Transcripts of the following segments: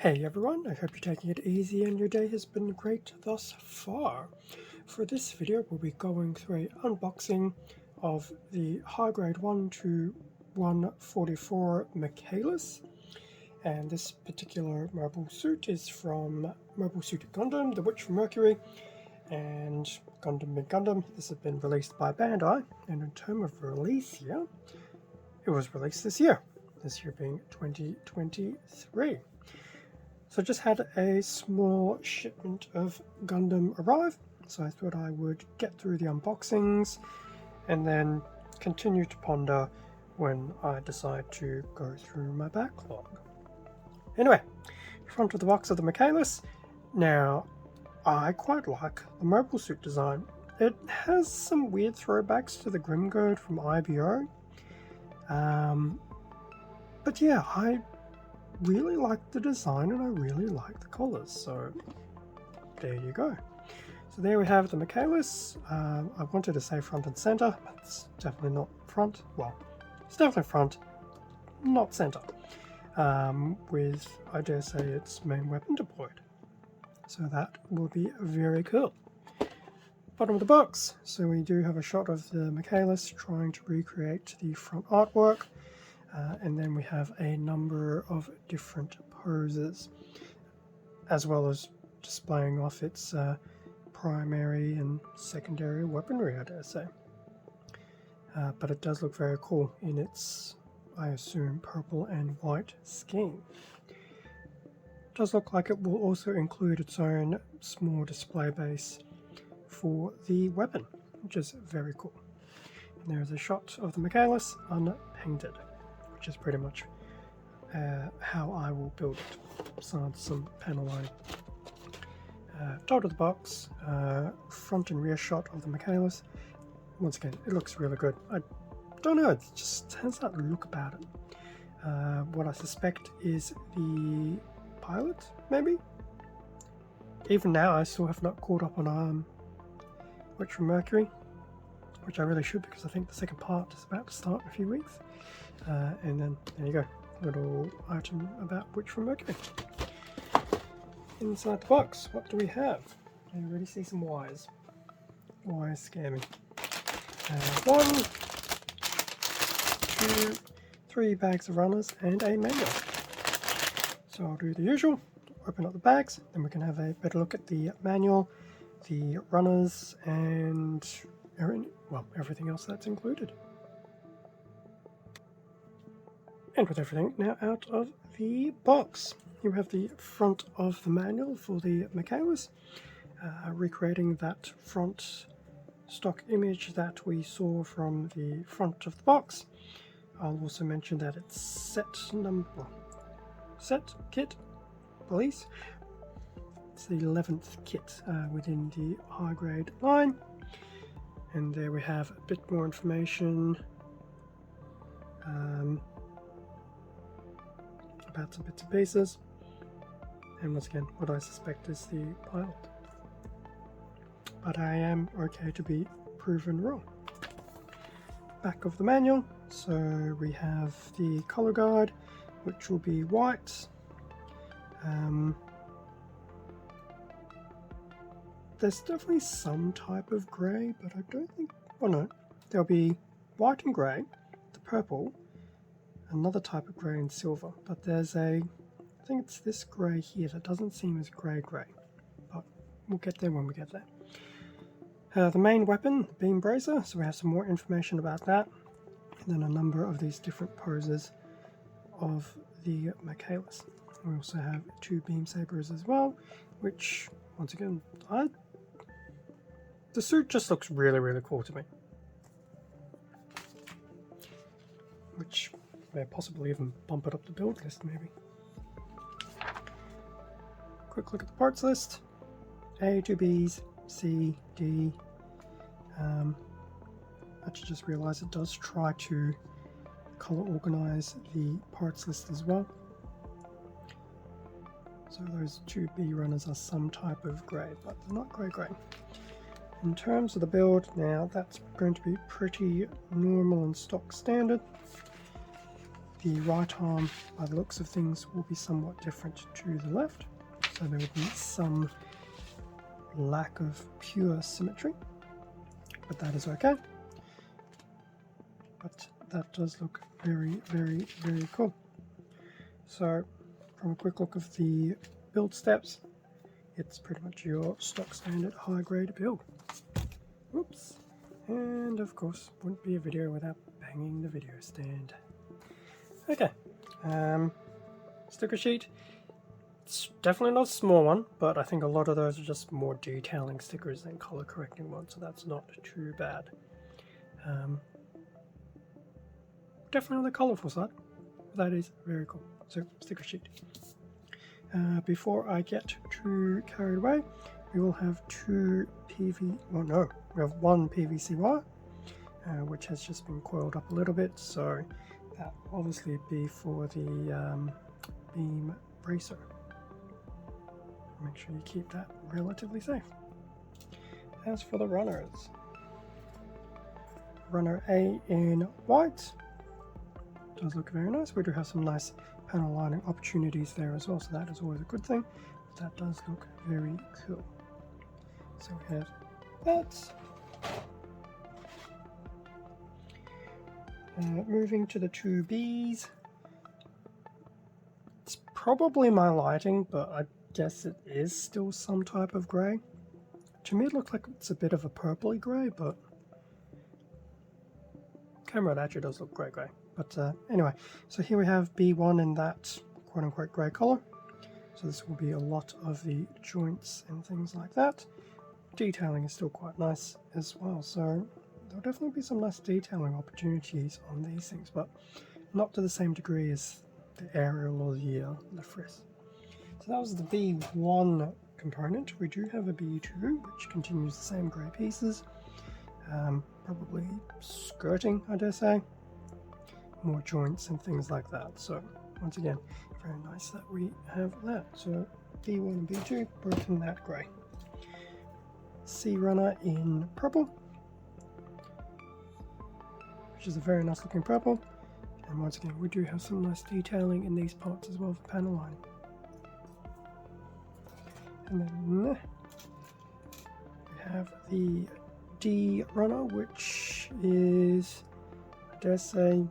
Hey everyone, I hope you're taking it easy and your day has been great thus far. For this video, we'll be going through an unboxing of the high grade 1 to 144 Michaelis. And this particular mobile suit is from Mobile Suit Gundam, The Witch from Mercury, and Gundam Big Gundam. This has been released by Bandai, and in terms of release here, it was released this year being 2023. So I just had a small shipment of Gundam arrive, so I thought I would get through the unboxings and then continue to ponder when I decide to go through my backlog. Anyway, front of the box of the Michaelis. Now, I quite like the mobile suit design. It has some weird throwbacks to the Grimgird from IBO. But yeah, I really like the design and I really like the colours, so there you go. So there we have the Michaelis. I wanted to say front and centre, but it's definitely not front. Well, it's definitely front, not centre, with, I dare say, its main weapon deployed. So that will be very cool. Bottom of the box, so we do have a shot of the Michaelis trying to recreate the front artwork. And then we have a number of different poses, as well as displaying off its primary and secondary weaponry, I dare say. But it does look very cool in its, I assume, purple and white scheme. It does look like it will also include its own small display base for the weapon, which is very cool. And there's a shot of the Michaelis unpainted, which is pretty much how I will build it. Besides some panel line. Top of the box, front and rear shot of the Michaelis. Once again, it looks really good. I don't know, it just has that look about it. What I suspect is the pilot, maybe? Even now, I still have not caught up on Witch from Mercury, which I really should, because I think the second part is about to start in a few weeks. And then there you go, little item about Witch from Mercury. Inside the box, what do we have? I already see some wires. Wires scare me. 1, 2, 3 bags of runners and a manual. So I'll do the usual, open up the bags, then we can have a better look at the manual, the runners, and everything else that's included. And with everything now out of the box, you have the front of the manual for the Michaelis, recreating that front stock image that we saw from the front of the box. I'll also mention that it's set kit release. It's the 11th kit within the high grade line. And there we have a bit more information about some bits and pieces, and once again what I suspect is the pilot, but I am okay to be proven wrong. Back of the manual, so we have the color guide, which will be white. There's definitely some type of grey, but I don't think, oh no, there'll be white and grey, the purple, another type of grey and silver, but there's I think it's this grey here that doesn't seem as grey, but we'll get there when we get there. The main weapon, beam bracer, so we have some more information about that, and then a number of these different poses of the Michaelis. We also have 2 beam sabers as well, which once again, the suit just looks really, really cool to me, which may possibly even bump it up the build list, maybe. Quick look at the parts list. A, 2 Bs, C, D. Actually just realised it does try to colour organise the parts list as well. So those 2 B runners are some type of grey, but they're not grey. In terms of the build, now that's going to be pretty normal and stock standard. the right arm, by the looks of things, will be somewhat different to the left, so there will be some lack of pure symmetry, but that is okay. But that does look very, very, very cool. So from a quick look of the build steps, it's pretty much your stock standard high grade build. Whoops. And of course, wouldn't be a video without banging the video stand. Okay, sticker sheet. It's definitely not a small one, but I think a lot of those are just more detailing stickers than color correcting ones, so that's not too bad. Definitely on the colorful side. That is very cool. So, sticker sheet. Before I get too carried away, we will have we have one PVC wire, which has just been coiled up a little bit, so that will obviously be for the beam bracer. Make sure you keep that relatively safe. As for the runners, runner A in white does look very nice. We do have some nice panel lining opportunities there as well, so that is always a good thing. That does look very cool. So we have that. Moving to the 2Bs. It's probably my lighting, but I guess it is still some type of grey. To me it looks like it's a bit of a purpley grey, but camera it actually does look grey. But anyway, so here we have B1 in that quote-unquote grey colour. So this will be a lot of the joints and things like that. Detailing is still quite nice as well, so there'll definitely be some nice detailing opportunities on these things, but not to the same degree as the aerial or the frisk. So that was the B1 component. We do have a B2, which continues the same grey pieces. Probably skirting, I dare say. More joints and things like that. So once again, very nice that we have that. So B1 and B2 both in that grey. C runner in purple, which is a very nice looking purple. And once again, we do have some nice detailing in these parts as well for panel lining. And then we have the D runner, which is, I dare say,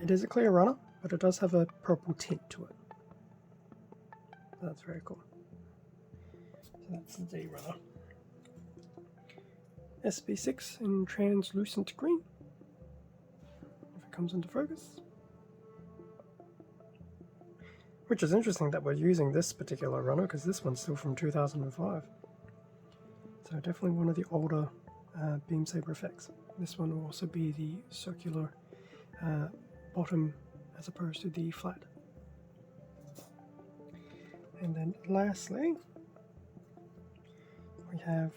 it is a clear runner, but it does have a purple tint to it. That's very cool. So that's the D runner. SB6 in translucent green, if it comes into focus. Which is interesting that we're using this particular runner, because this one's still from 2005. So definitely one of the older beam saber effects. This one will also be the circular bottom as opposed to the flat. And then lastly, we have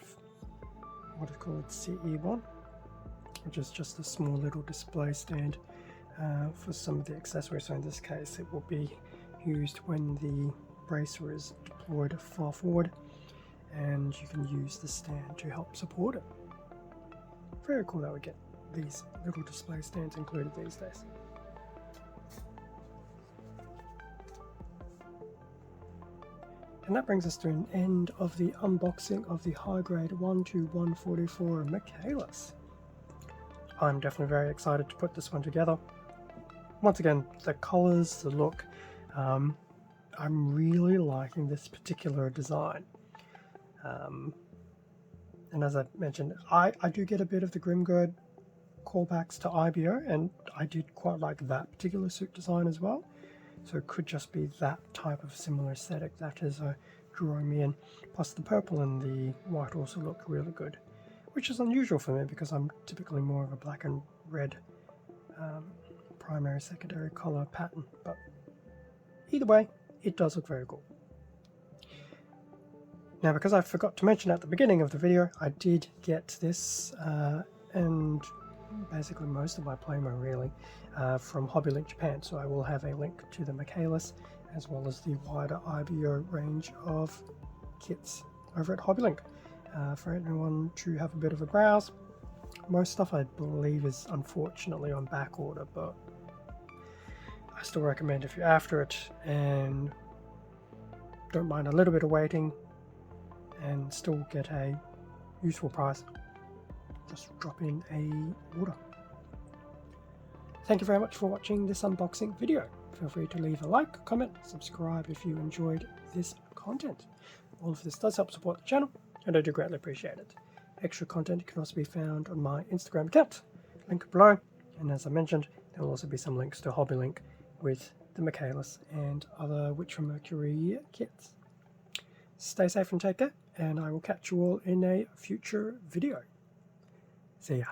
what is called CE1, which is just a small little display stand for some of the accessories. So in this case, it will be used when the bracer is deployed far forward, and you can use the stand to help support it. Very cool that we get these little display stands included these days. And that brings us to an end of the unboxing of the high grade 12144 Michaelis. I'm definitely very excited to put this one together. Once again, the colors, the look, I'm really liking this particular design. And as I mentioned, I do get a bit of the Grimgird callbacks to IBO, and I did quite like that particular suit design as well. So it could just be that type of similar aesthetic that is drawing me in. Plus the purple and the white also look really good, which is unusual for me because I'm typically more of a black and red primary secondary color pattern, but either way it does look very cool. Now, because I forgot to mention at the beginning of the video, I did get this and basically most of my Plamo really from HobbyLink Japan, so I will have a link to the Michaelis as well as the wider IBO range of kits over at HobbyLink for anyone to have a bit of a browse. Most stuff I believe is unfortunately on back order, but I still recommend if you're after it and don't mind a little bit of waiting and still get a useful price, just drop in a order. Thank you very much for watching this unboxing video. Feel free to leave a like, comment, subscribe if you enjoyed this content. All of this does help support the channel, and I do greatly appreciate it. Extra content can also be found on my Instagram account, link below, and as I mentioned, there will also be some links to HobbyLink with the Michaelis and other Witch from Mercury kits. Stay safe and take care, and I will catch you all in a future video. See ya.